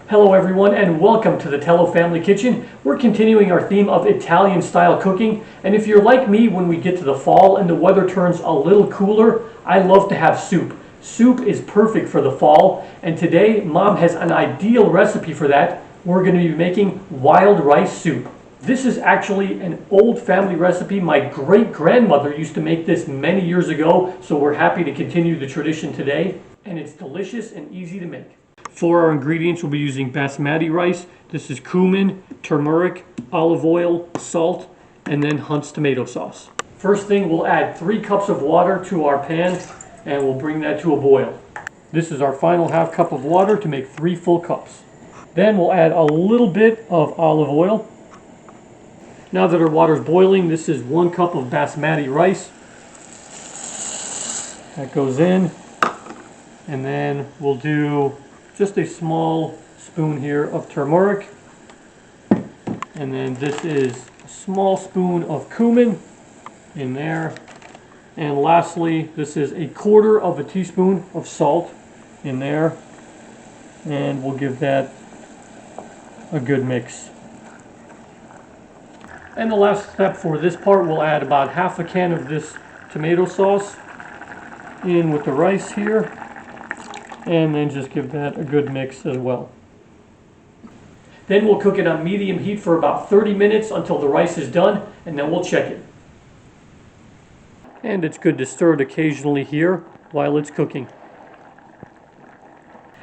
Hello everyone and welcome to the Tellow Family Kitchen. We're continuing our theme of Italian style cooking, and if you're like me, when we get to the fall and the weather turns a little cooler, I love to have soup. Soup is perfect for the fall, and today Mom has an ideal recipe for that. We're going to be making wild rice soup. This is actually an old family recipe. My great-grandmother used to make this many years ago, so we're happy to continue the tradition today, and it's delicious and easy to make. For our ingredients, we'll be using Basmati rice. This is cumin, turmeric, olive oil, salt, and then Hunt's tomato sauce. First thing, we'll add 3 cups of water to our pan, and we'll bring that to a boil. This is our final half cup of water to make 3 full cups. Then we'll add a little bit of olive oil. Now that our water's boiling, this is 1 cup of Basmati rice. That goes in, and then we'll do just a small spoon here of turmeric, and then this is a small spoon of cumin in there, and lastly this is a 1/4 of a teaspoon of salt in there, and we'll give that a good mix. And the last step for this part, we'll add about half a can of this tomato sauce in with the rice here, and then just give that a good mix as well. Then we'll cook it on medium heat for about 30 minutes until the rice is done, and then we'll check it. And it's good to stir it occasionally here while it's cooking.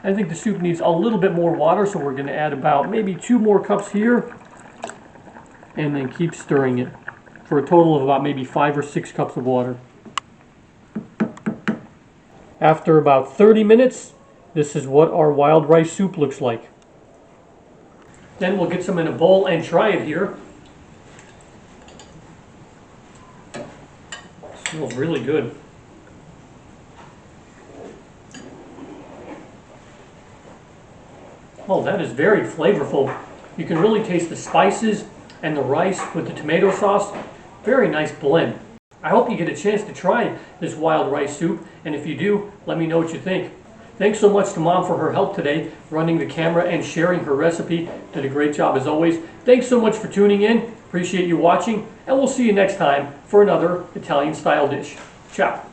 I think the soup needs a little bit more water, so we're going to add about maybe 2 more cups here, and then keep stirring it for a total of about maybe 5 or 6 cups of water. After about 30 minutes, this is what our wild rice soup looks like. Then we'll get some in a bowl and try it here. It smells really good. Oh, that is very flavorful. You can really taste the spices and the rice with the tomato sauce. Very nice blend. I hope you get a chance to try this wild rice soup, and if you do, let me know what you think. Thanks so much to Mom for her help today, running the camera and sharing her recipe. Did a great job as always. Thanks so much for tuning in. Appreciate you watching, and we'll see you next time for another Italian style dish. Ciao.